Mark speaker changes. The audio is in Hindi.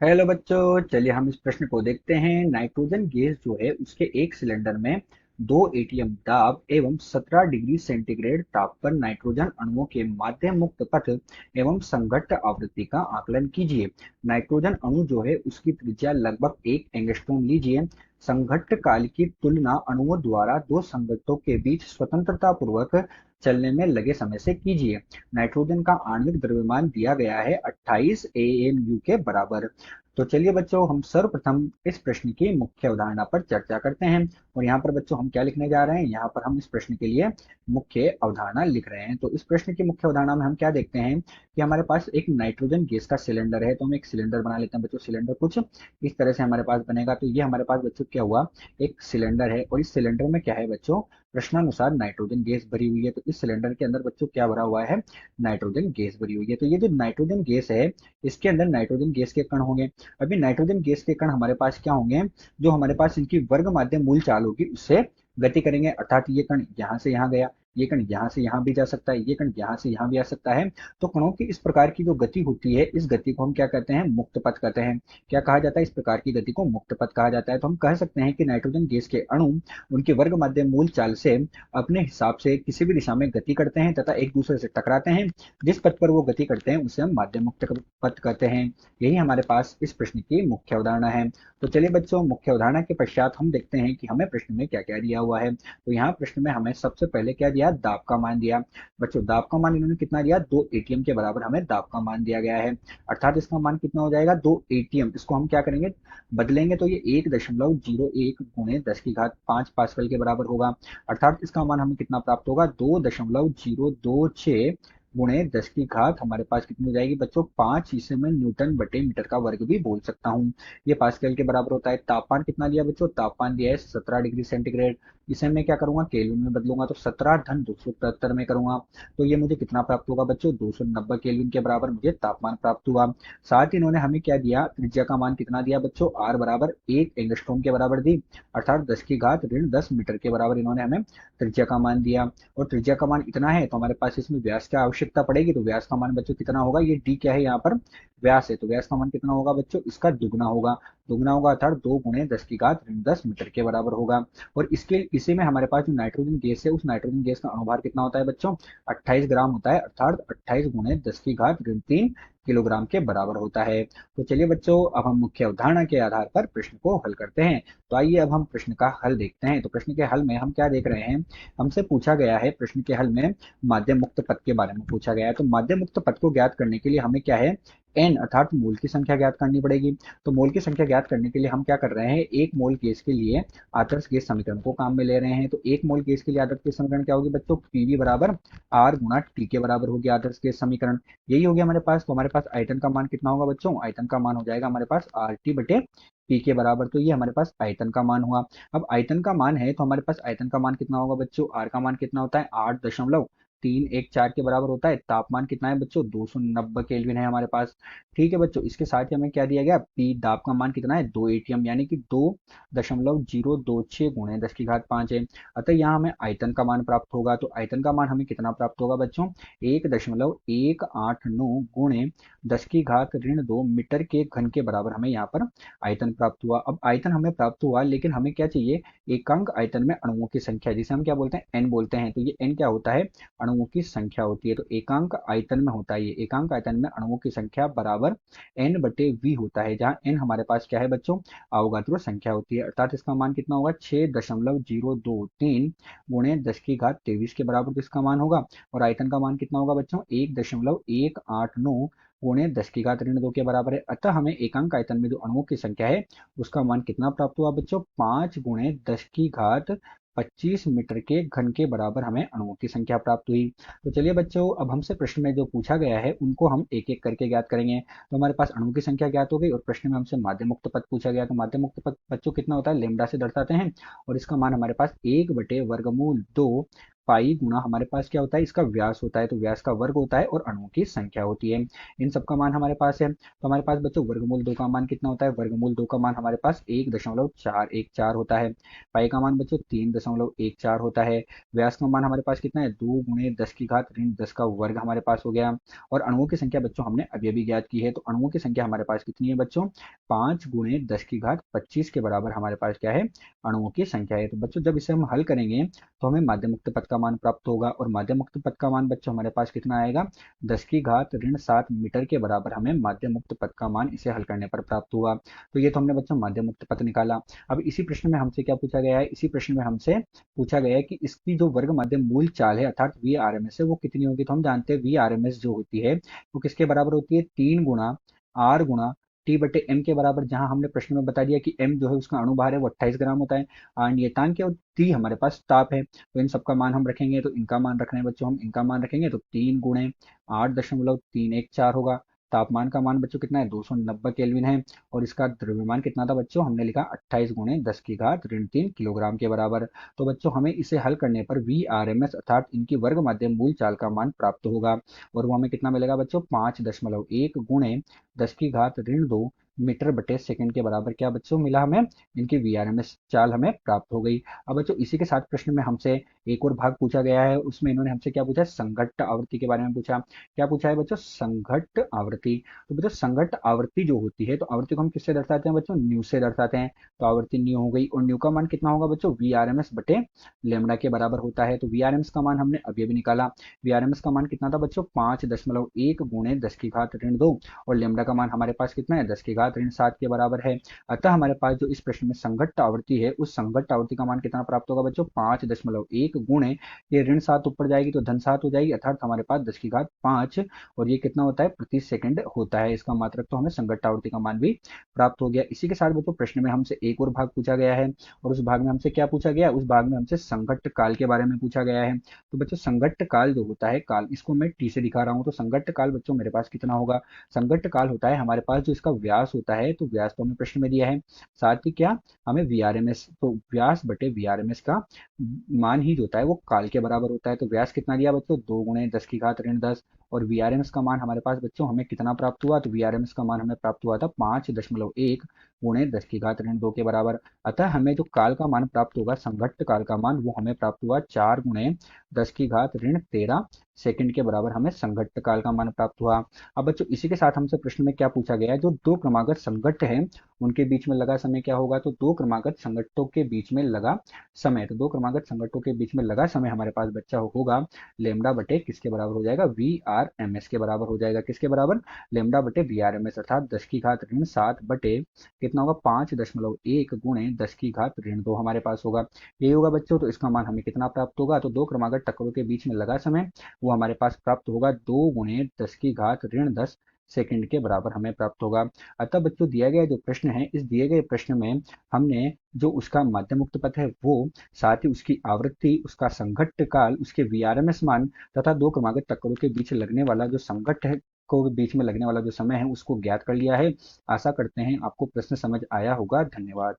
Speaker 1: हेलो बच्चों, चलिए हम इस प्रश्न को देखते हैं। नाइट्रोजन गैस जो है उसके एक सिलेंडर में 2 एटीएम दाब एवं 17 डिग्री सेंटीग्रेड ताप पर नाइट्रोजन अणुओं के माध्य मुक्त पथ एवं संघट्ट आवृत्ति का आकलन कीजिए। नाइट्रोजन अणु जो है उसकी त्रिज्या लगभग 1 एंगस्ट्रॉम लीजिए। संघट्ट काल की तुलना अणुओं द्वारा दो संघट्टों के बीच स्वतंत्रता पूर्वक चलने में लगे समय से कीजिए। नाइट्रोजन का आणविक द्रव्यमान दिया गया है 28 AMU के बराबर। तो चलिए बच्चों, हम सर्वप्रथम इस प्रश्न की मुख्य अवधारणा पर चर्चा करते हैं। और यहाँ पर बच्चों हम क्या लिखने जा रहे हैं, यहाँ पर हम इस प्रश्न के लिए मुख्य अवधारणा लिख रहे हैं। तो इस प्रश्न की मुख्य अवधारणा में हम क्या देखते हैं कि हमारे पास एक नाइट्रोजन गैस का सिलेंडर है। तो हम एक सिलेंडर बना लेते हैं बच्चों। सिलेंडर कुछ इस तरह से हमारे पास बनेगा। तो ये हमारे पास बच्चों क्या हुआ, एक सिलेंडर है। और इस सिलेंडर में क्या है बच्चों, प्रश्नानुसार नाइट्रोजन गैस भरी हुई है। तो इस सिलेंडर के अंदर बच्चों क्या भरा हुआ है, नाइट्रोजन गैस भरी हुई है। तो ये जो नाइट्रोजन गैस है, इसके अंदर नाइट्रोजन गैस के कण होंगे। अभी नाइट्रोजन गैस के कण हमारे पास क्या होंगे, जो हमारे पास इनकी वर्ग माध्य मूल चाल होगी उससे गति करेंगे। अर्थात ये कण यहाँ से यहाँ गया, ये कण यहाँ से यहाँ भी जा सकता है, ये कण यहाँ से यहाँ भी आ सकता है। तो कणों की इस प्रकार की जो गति होती है, इस गति को हम क्या कहते हैं, मुक्त पथ कहते हैं। क्या कहा जाता है, इस प्रकार की गति को मुक्त पथ कहा जाता है। तो हम कह सकते हैं कि नाइट्रोजन गैस के अणु उनके वर्ग माध्य मूल चाल से अपने हिसाब से किसी भी दिशा में गति करते हैं तथा एक दूसरे से टकराते हैं। जिस पथ पर वो गति करते हैं उसे हम माध्य मुक्त पथ कहते हैं। यही हमारे पास इस प्रश्न की मुख्य अवधारणा है। तो चलिए बच्चों, मुख्य अवधारणा के पश्चात हम देखते हैं कि हमें प्रश्न में क्या क्या दिया हुआ है। तो यहाँ प्रश्न में हमें सबसे पहले क्या दिया, दाब का मान दिया। बच्चों दाब का मान इन्होंने कितना दिया, 2 एटीएम के बराबर हमें दाब का मान दिया गया है। अर्थात इसका मान कितना हो जाएगा, 2 एटीएम। इसको हम क्या करेंगे, बदलेंगे तो ये 1.01 गुणे 10 की घात 5 पास्कल के बराबर होगा। अर्थात इसका मान हमें कितना प्राप्त होगा, 2.026 गुणे 10 की घात हमारे पास कितनी हो जाएगी बच्चों, 5। इसे मैं न्यूटन बटे मीटर का वर्ग भी बोल सकता हूँ। ये पास्कल के बराबर होता है। तापमान कितना दिया बच्चों, तापमान दिया है 17 डिग्री सेंटीग्रेड। इसे मैं क्या करूंगा, केल्विन में बदलूंगा तो 17 धन 273 में करूंगा। तो ये मुझे कितना प्राप्त होगा बच्चों, 290 केल्विन के बराबर मुझे तापमान प्राप्त हुआ। साथ ही इन्होंने हमें क्या दिया, त्रिज्या का मान कितना दिया बच्चों, आर बराबर 1 एंगस्ट्रॉम के बराबर दी। अर्थात 10 की घात ऋण 10 मीटर के बराबर इन्होंने हमें त्रिज्या का मान दिया। और त्रिज्या का मान इतना है तो हमारे पास इसमें व्यास की आवश्यकता पड़ेगी। तो व्यास का मान बच्चों कितना होगा, ये डी क्या है यहाँ पर, व्यास है। तो व्यास का मान कितना होगा बच्चों, इसका दुगना होगा। दुगना होगा अर्थात 2 गुणे 10 की घात ऋण 10 मीटर के बराबर होगा। और इसके इसी में हमारे पास जो नाइट्रोजन गैस है, उस नाइट्रोजन गैस का अणुभार कितना होता है बच्चों, 28 ग्राम होता है। अर्थात 28 गुणे 10 की घात ऋण 3 किलोग्राम के बराबर होता है। तो चलिए बच्चों, अब हम मुख्य अवधारणा के आधार पर प्रश्न को हल करते हैं। तो आइए अब हम प्रश्न का हल देखते हैं। तो प्रश्न के हल में हम क्या देख रहे हैं, हमसे पूछा गया है प्रश्न के हल में माध्य मुक्त पथ के बारे में पूछा गया है। तो माध्य मुक्त पथ को ज्ञात करने के लिए हमें क्या है, एन अर्थात मोल की संख्या ज्ञात करनी पड़ेगी। तो मोल की संख्या ज्ञात करने के लिए हम क्या कर रहे हैं, एक मोल गैस के लिए आदर्श गैस समीकरण को काम में ले रहे हैं। तो एक मोल गैस के लिए आदर्श गैस समीकरण क्या होगी बच्चों, पीवी बराबर आर गुना टी के बराबर होगी आदर्श गैस समीकरण। यही हो गया हमारे पास। तो हमारे पास आयतन का मान कितना होगा बच्चों, आयतन का मान हो जाएगा हमारे पास आर टी बटे पी के बराबर। तो ये हमारे पास आयतन का मान हुआ। अब आयतन का मान है तो हमारे पास आयतन का मान कितना होगा बच्चों, आर का मान कितना होता है, 8.314 के बराबर होता है। तापमान कितना है बच्चों, 290 केल्विन है हमारे पास। ठीक है बच्चों, इसके साथ ही हमें क्या दिया गया, पी दाब का मान कितना है, 2 एटीएम, यानी कि 2.026 गुणे 10 की घात 5 है। अतः यहाँ हमें आयतन का मान प्राप्त होगा। तो आयतन का मान हमें कितना प्राप्त होगा बच्चों, 1.189 गुणे 10 की घात ऋण 2 मीटर के घन के बराबर हमें यहाँ पर आयतन प्राप्त हुआ। अब आयतन हमें प्राप्त हुआ, लेकिन हमें क्या चाहिए, एकांक आयतन में अणुओं की संख्या, जिसे हम क्या बोलते हैं, एन बोलते हैं। तो ये एन क्या होता है, अणुओं की संख्या होती है। तो एकांक आयतन में होता है, ये एकांक आयतन में अणुओं की संख्या बराबर एन बटे वी होता है, जहां एन हमारे पास क्या है बच्चों, अवगाद्रो संख्या होती है। अर्थात इसका मान कितना होगा, 6.023 गुणे 10 की घात 23 के बराबर इसका मान होगा। और आयतन का मान कितना होगा बच्चों, 1.189 गुणे 10 की घात ऋण 2 के बराबर है। अतः हमें एकांक आयतन में जो अणुओं की संख्या है उसका मान कितना प्राप्त हुआ बच्चों, 5 गुणे 10 की घात 25 मीटर के घन के बराबर हमें अणुओं की संख्या प्राप्त हुई। तो चलिए बच्चों, अब हमसे प्रश्न में जो पूछा गया है उनको हम एक एक करके ज्ञात करेंगे। तो हमारे पास अणुओं की संख्या ज्ञात हो गई और प्रश्न में हमसे माध्य मुक्त पथ पूछा गया। तो माध्य मुक्त पथ बच्चों कितना होता है, लेमडा से दर्शाते हैं। और इसका मान हमारे पास 1/√2 पाई गुणा हमारे पास क्या होता है, इसका व्यास होता है, तो व्यास का वर्ग होता है और अणुओं की संख्या होती है। इन सब का मान हमारे पास है, तो हमारे पास बच्चों वर्गमूल 2 का मान कितना होता है, वर्गमूल 2 का मान हमारे पास 1.414 होता है। पाई का मान बच्चों 3.14 होता है। व्यास का मान हमारे पास कितना है, 2 गुणे 10 की घात ऋण 10 का वर्ग हमारे पास हो गया। और अणुओं की संख्या बच्चों हमने अभी अभी ज्ञात की है, तो अणुओं की संख्या हमारे पास कितनी है बच्चों, 5 गुणे 10 की घात 25 के बराबर हमारे पास क्या है, अणुओं की संख्या है। तो बच्चों जब इसे हम हल करेंगे तो हमें माध्य मुक्त पद का मान प्राप्त होगा, और माध्य मुक्त पद का मान बच्चों हमारे पास कितना आएगा, 10 की घात ऋण 7 मीटर के बराबर हमें माध्य मुक्त पद का मान इसे हल करने पर प्राप्त हुआ। तो ये तो हमने बच्चों माध्य मुक्त पद निकाला। अब इसी प्रश्न में हमसे क्या पूछा गया है, इसी प्रश्न में हमसे पूछा गया है कि इसकी जो वर्ग मध्य मूल चाल है अर्थात वी आर एम एस है वो कितनी होगी। तो हम जानते हैं वी आर एम एस जो होती है वो किसके बराबर होती है, 3 गुणा आर गुणा टी बटे एम के बराबर, जहां हमने प्रश्न में बता दिया कि एम जो है उसका अणुभार है वो 28 ग्राम होता है, आर नियतांक है और टी हमारे पास ताप है। तो इन सबका मान हम रखेंगे, तो इनका मान रखना है बच्चों, हम इनका मान रखेंगे तो 3 गुणे 8.314 होगा। तापमान का मान बच्चों कितना है, 290 केल्विन है। और इसका द्रव्यमान कितना था बच्चों, हमने लिखा 28 गुणे 10 की घात ऋण 3 किलोग्राम के बराबर। तो बच्चों हमें इसे हल करने पर वी आर एम एस अर्थात इनकी वर्ग माध्यम मूल चाल का मान प्राप्त होगा, और वो हमें कितना मिलेगा बच्चों, 5.1 गुणे 10 की घात ऋण 2 मीटर बटे सेकंड के बराबर क्या बच्चों मिला हमें, इनकी वी आर एम एस चाल हमें प्राप्त हो गई। अब बच्चों इसी के साथ प्रश्न में हमसे एक और भाग पूछा गया है, उसमें इन्होंने हमसे क्या पूछा, संघट्ट आवृत्ति के बारे में पूछा। क्या पूछा है बच्चों, संघट्ट आवृत्ति। तो बच्चों संघट्ट आवृत्ति जो होती है, तो आवृत्ति को हम किससे दर्शाते हैं बच्चों, न्यू से दर्शाते हैं। तो आवृत्ति न्यू हो गई, और न्यू का मान कितना होगा बच्चों, वी आर एम एस बटे लेमडा के बराबर होता है। तो वी आर एम एस का मान हमने अभी अभी निकाला, वी आर एम एस का मान कितना था बच्चों, 5.1 गुणे 10 की घात ऋण 2, और लेमडा का मान हमारे पास कितना है, 10 की घात ऋण 7 के बराबर है। अतः हमारे पास जो इस प्रश्न में संघट्ट आवृत्ति है उस संघट्ट आवृत्ति का मान कितना प्राप्त होगा बच्चों, 5.1 गुणे, ये ऋण 7 ऊपर जाएगी तो धन 7 हो जाएगी, अर्थात हमारे पास 10 की घात 5, और ये कितना होता है, प्रति सेकंड होता है। इसका मात्रक तो हमें संघट्ट आवृत्ति का मान भी प्राप्त हो गया। इसी के साथ बच्चों प्रश्न में हमसे एक और भाग पूछा गया है, और उस भाग में हमसे क्या पूछा गया, उस भाग में हमसे संघट्ट काल के बारे में पूछा गया है। तो बच्चों संघट्ट काल जो होता है, काल इसको मैं टी से दिखा रहा हूँ, तो संघट्ट काल बच्चों मेरे पास कितना होगा, संघट्ट काल होता है हमारे पास जो इसका व्यास होता है, तो व्यास तो हमें प्रश्न में दिया है, साथ ही क्या हमें वी आर एम एस, तो व्यास बटे वी आर एम एस का मान ही जो होता है वो काल के बराबर होता है। तो व्यास कितना दिया बच्चों, 2 गुणे 10 की घात ऋण 10, और वी आर एम एस का मान हमारे पास बच्चों हमें कितना प्राप्त हुआ, तो वी आर एम एस का मान हमें प्राप्त हुआ था 5.1 गुणे 10 की घात ऋण 2 के बराबर। अतः हमें जो काल का मान प्राप्त होगा, संघट्ट काल का मान, वो हमें प्राप्त हुआ 4 गुणे 10 की घात ऋण 13 सेकंड के बराबर हमें संघट्ट काल का मान प्राप्त हुआ। अब बच्चों इसी के साथ हमसे प्रश्न में क्या पूछा गया है, जो दो क्रमागत संघट्ट है उनके बीच में लगा समय क्या होगा, तो दो क्रमागत संघट्टों के बीच में लगा समय, तो दो क्रमागत संघट्टों के बीच में लगा समय हमारे पास बच्चा होगा लेमडा बटे किसके बराबर हो जाएगा, वी आर एम एस के बराबर हो जाएगा। किसके बराबर, लेमडा बटे वी आर एम एस, अर्थात 10 की घात ऋण 7 बटे कितना होगा, 5.1 गुणे 10 की घात ऋण 2 हमारे पास होगा। यही होगा बच्चों, तो इसका मान हमें कितना प्राप्त होगा, तो दो क्रमागत टक्करों के बीच में लगा समय वो हमारे पास प्राप्त होगा 2 गुणे 10 की घात ऋण 10 सेकंड के बराबर हमें प्राप्त होगा। अतः बच्चों दिया गया जो प्रश्न है, इस दिए गए प्रश्न में हमने जो उसका माध्य मुक्त पथ है वो, साथ ही उसकी आवृत्ति, उसका संघट्ट काल, उसके वीआरएमएस मान तथा दो क्रमागत टक्करों के बीच लगने वाला जो संघट्ट है को बीच में लगने वाला जो समय है उसको ज्ञात कर लिया है। आशा करते हैं आपको प्रश्न समझ आया होगा। धन्यवाद।